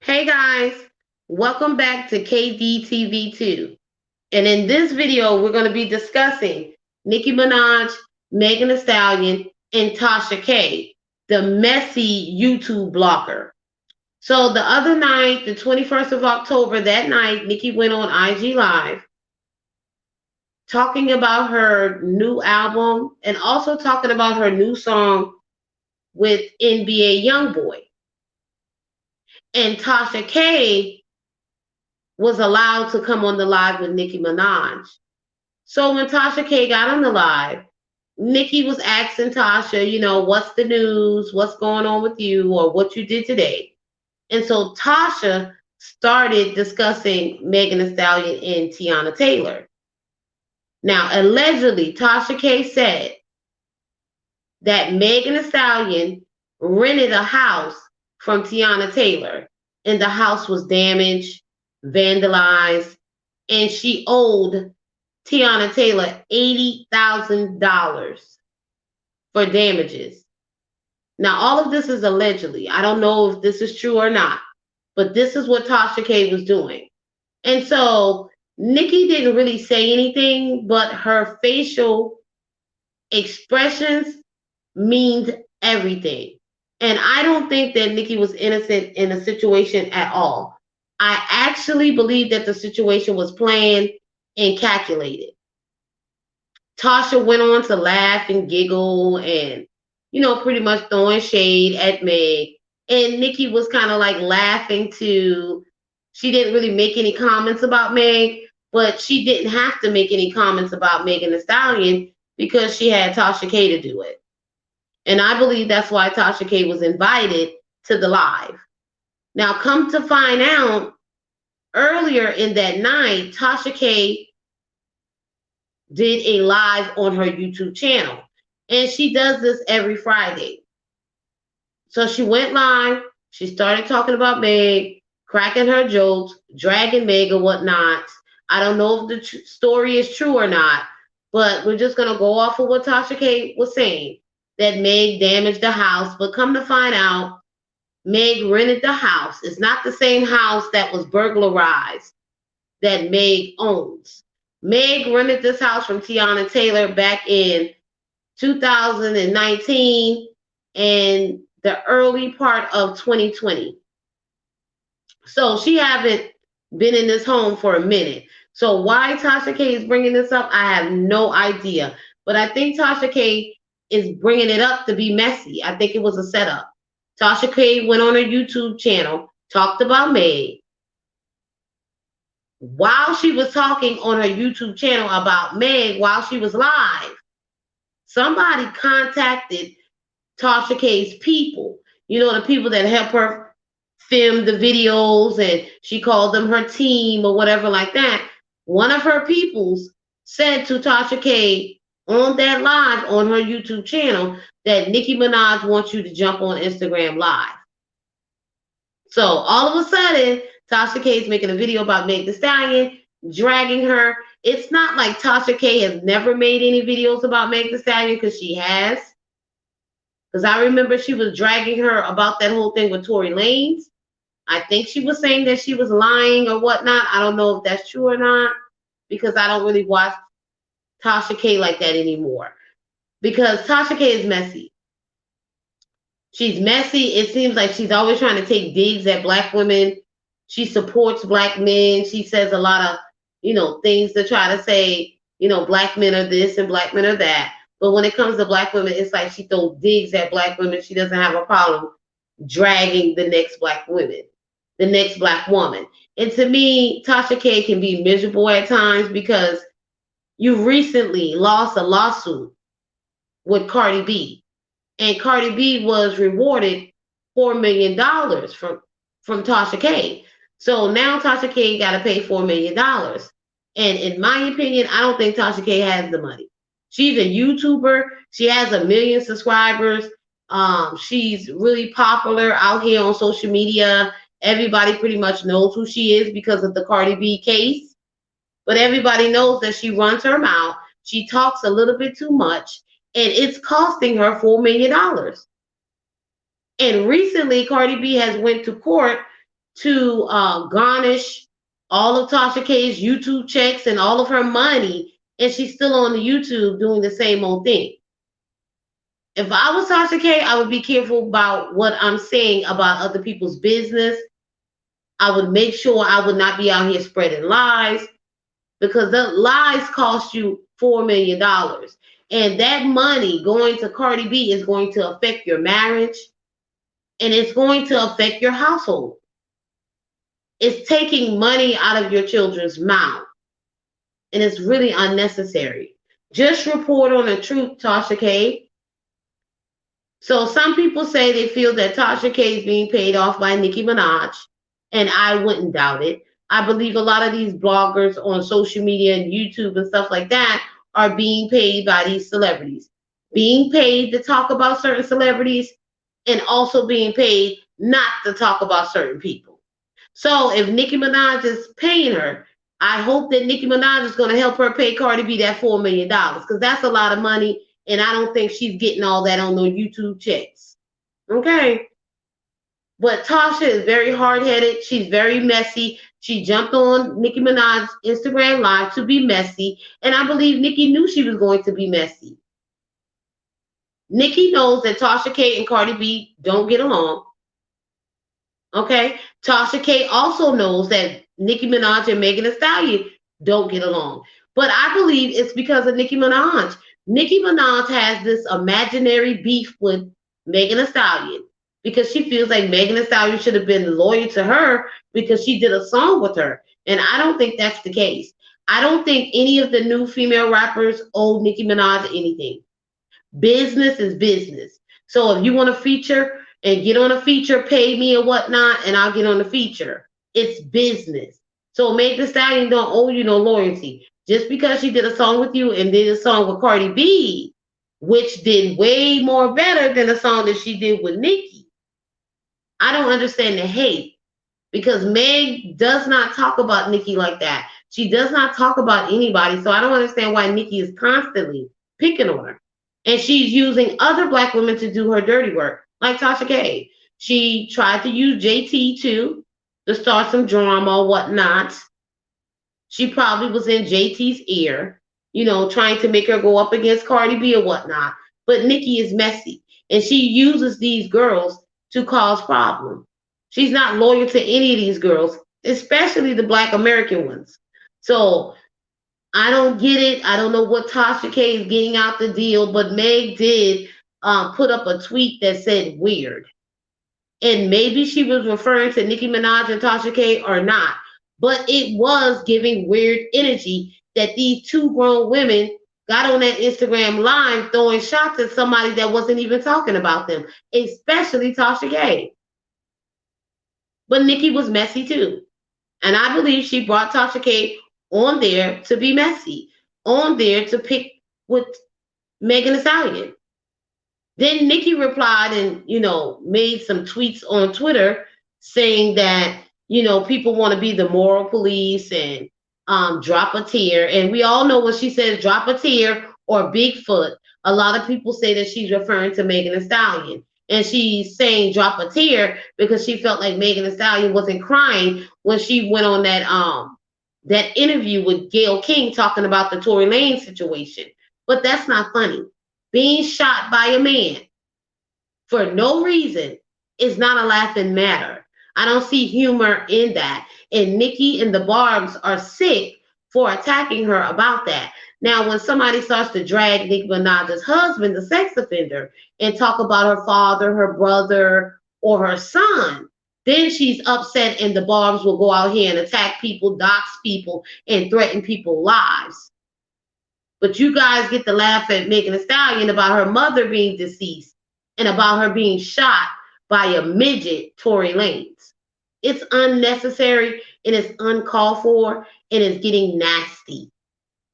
Hey guys, welcome back to KDTV2. And in this video, we're going to be discussing Nicki Minaj, Megan Thee Stallion, and Tasha K, the messy YouTube blocker. So the other night, the 21st of October, that night, Nicki went on IG Live talking about her new album and also talking about her new song with NBA Youngboy. And Tasha K was allowed to come on the live with Nicki Minaj. So when Tasha K got on the live, Nicki was asking Tasha, what's the news? What's going on with you or what you did today? And so Tasha started discussing Megan Thee Stallion and Teyana Taylor. Now, allegedly, Tasha K said that Megan Thee Stallion rented a house from Teyana Taylor, and the house was damaged, vandalized, and she owed Teyana Taylor $80,000 for damages. Now, all of this is allegedly. I don't know if this is true or not, but this is what Tasha K was doing. And so Nicki didn't really say anything, but her facial expressions means everything. And I don't think that Nicki was innocent in the situation at all. I actually believe that the situation was planned and calculated. Tasha went on to laugh and giggle and, pretty much throwing shade at Meg. And Nicki was kind of like laughing too. She didn't really make any comments about Meg, but she didn't have to make any comments about Megan Thee Stallion because she had Tasha K to do it. And I believe that's why Tasha K was invited to the live. Now, come to find out, earlier in that night, Tasha K did a live on her YouTube channel. And she does this every Friday. So she went live. She started talking about Meg, cracking her jokes, dragging Meg and whatnot. I don't know if the story is true or not, but we're just going to go off of what Tasha K was saying, that Meg damaged the house. But come to find out, Meg rented the house. It's not the same house that was burglarized that Meg owns. Meg rented this house from Teyana Taylor back in 2019 and the early part of 2020. So she haven't been in this home for a minute. So why Tasha K is bringing this up, I have no idea. But I think Tasha K is bringing it up to be messy. I think it was a setup. Tasha K went on her YouTube channel, talked about Meg. While she was talking on her YouTube channel about Meg, while she was live, somebody contacted Tasha K's people. The people that help her film the videos, and she called them her team or whatever like that. One of her peoples said to Tasha K on that live on her YouTube channel that Nicki Minaj wants you to jump on Instagram Live. So all of a sudden, Tasha K is making a video about Meg Thee Stallion, dragging her. It's not like Tasha K has never made any videos about Meg Thee Stallion, because she has. Because I remember she was dragging her about that whole thing with Tory Lanez. I think she was saying that she was lying or whatnot. I don't know if that's true or not, because I don't really watch Tasha K like that anymore. Because Tasha K is messy. She's messy. It seems like she's always trying to take digs at black women. She supports black men. She says a lot of, things to try to say, black men are this and black men are that. But when it comes to black women, it's like she throws digs at black women. She doesn't have a problem dragging the next black woman, the next black woman. And to me, Tasha K can be miserable at times because you recently lost a lawsuit with Cardi B. And Cardi B was rewarded $4 million from Tasha K. So now Tasha K got to pay $4 million. And in my opinion, I don't think Tasha K has the money. She's a YouTuber. She has 1 million subscribers. She's really popular out here on social media. Everybody pretty much knows who she is because of the Cardi B case. But everybody knows that she runs her mouth. She talks a little bit too much. And it's costing her $4 million. And recently, Cardi B has went to court to garnish all of Tasha K's YouTube checks and all of her money, and she's still on the YouTube doing the same old thing. If I was Tasha K, I would be careful about what I'm saying about other people's business. I would make sure I would not be out here spreading lies, because the lies cost you $4 million. And that money going to Cardi B is going to affect your marriage, and it's going to affect your household. It's taking money out of your children's mouth, and it's really unnecessary. Just report on the truth, Tasha K. So some people say they feel that Tasha K is being paid off by Nicki Minaj, and I wouldn't doubt it. I believe a lot of these bloggers on social media and YouTube and stuff like that are being paid by these celebrities, being paid to talk about certain celebrities, and also being paid not to talk about certain people. So if Nicki Minaj is paying her, I hope that Nicki Minaj is going to help her pay Cardi B that $4 million, because that's a lot of money, and I don't think she's getting all that on those YouTube checks. Okay? But Tasha is very hard headed. She's very messy. She jumped on Nicki Minaj's Instagram Live to be messy, and I believe Nicki knew she was going to be messy. Nicki knows that Tasha K and Cardi B don't get along. Okay? Tasha K also knows that Nicki Minaj and Megan Thee Stallion don't get along. But I believe it's because of Nicki Minaj. Nicki Minaj has this imaginary beef with Megan Thee Stallion, because she feels like Megan Thee Stallion should have been loyal to her because she did a song with her. And I don't think that's the case. I don't think any of the new female rappers owe Nicki Minaj anything. Business is business. So if you want to feature and get on a feature, pay me or whatnot, and I'll get on the feature. It's business. So Megan Thee Stallion don't owe you no loyalty. Just because she did a song with you and did a song with Cardi B, which did way more better than the song that she did with Nicki, I don't understand the hate, because Meg does not talk about Nicki like that. She does not talk about anybody. So I don't understand why Nicki is constantly picking on her. And she's using other black women to do her dirty work, like Tasha K. She tried to use JT too to start some drama or whatnot. She probably was in JT's ear, trying to make her go up against Cardi B or whatnot. But Nicki is messy, and she uses these girls to cause problems. She's not loyal to any of these girls, especially the black American ones. So I don't get it. I don't know what Tasha K is getting out the deal, but Meg did put up a tweet that said weird. And maybe she was referring to Nicki Minaj and Tasha K or not, but it was giving weird energy that these two grown women got on that Instagram live throwing shots at somebody that wasn't even talking about them, especially Tasha K. But Nicki was messy too. And I believe she brought Tasha K on there to be messy, on there to pick with Megan Thee Stallion. Then Nicki replied and, made some tweets on Twitter saying that, people want to be the moral police and drop a tear. And we all know when she says drop a tear or Bigfoot, a lot of people say that she's referring to Megan Thee Stallion. And she's saying drop a tear because she felt like Megan Thee Stallion wasn't crying when she went on that interview with Gayle King talking about the Tory Lanez situation. But that's not funny. Being shot by a man for no reason is not a laughing matter. I don't see humor in that. And Nicki and the Barbs are sick for attacking her about that. Now, when somebody starts to drag Nicki Minaj's husband, the sex offender, and talk about her father, her brother, or her son, then she's upset, and the Barbs will go out here and attack people, dox people, and threaten people's lives. But you guys get to laugh at Megan Thee Stallion about her mother being deceased and about her being shot by a midget, Tory Lanez. It's unnecessary, and it's uncalled for, and it's getting nasty.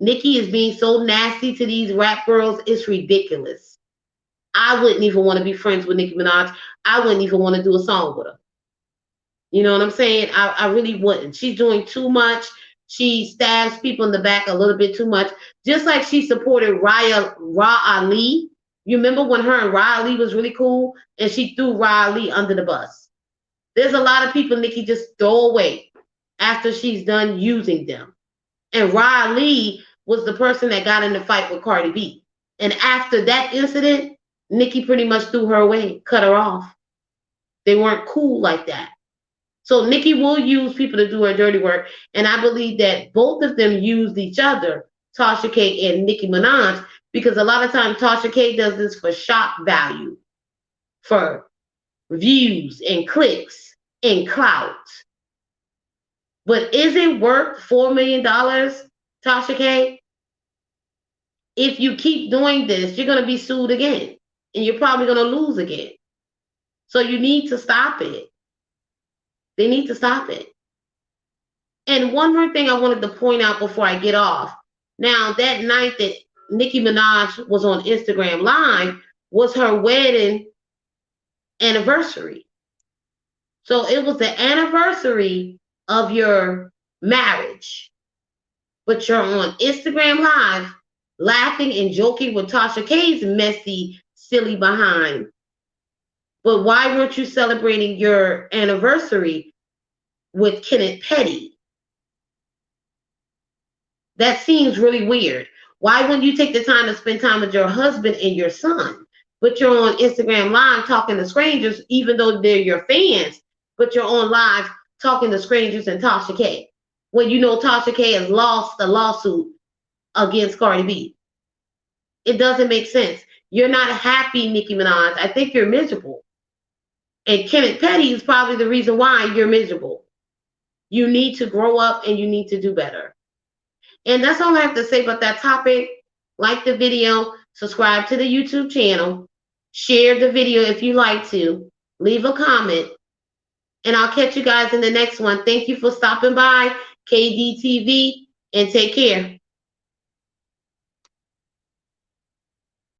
Nicki is being so nasty to these rap girls, it's ridiculous. I wouldn't even want to be friends with Nicki Minaj. I wouldn't even want to do a song with her. You know what I'm saying? I really wouldn't. She's doing too much. She stabs people in the back a little bit too much. Just like she supported Ra Ali. You remember when her and Ra Ali was really cool? And she threw Ra Ali under the bus. There's a lot of people Nicki just throw away after she's done using them. And Riley was the person that got in the fight with Cardi B. And after that incident, Nicki pretty much threw her away, cut her off. They weren't cool like that. So Nicki will use people to do her dirty work. And I believe that both of them used each other, Tasha K and Nicki Minaj, because a lot of times Tasha K does this for shock value, for views and clicks and clout. But is it worth $4 million, Tasha K? If you keep doing this, you're going to be sued again. And you're probably going to lose again. So you need to stop it. They need to stop it. And one more thing I wanted to point out before I get off. Now, that night that Nicki Minaj was on Instagram Live was her wedding anniversary. So it was the anniversary of your marriage. But you're on Instagram Live laughing and joking with Tasha K's messy, silly behind. But why weren't you celebrating your anniversary with Kenneth Petty? That seems really weird. Why wouldn't you take the time to spend time with your husband and your son? But you're on Instagram Live talking to strangers, even though they're your fans, but you're on live talking to strangers and Tasha K. When you know Tasha K has lost a lawsuit against Cardi B. It doesn't make sense. You're not happy, Nicki Minaj. I think you're miserable. And Kenneth Petty is probably the reason why you're miserable. You need to grow up and you need to do better. And that's all I have to say about that topic. Like the video, subscribe to the YouTube channel, share the video if you like to, leave a comment, and I'll catch you guys in the next one. Thank you for stopping by, KDTV, and take care.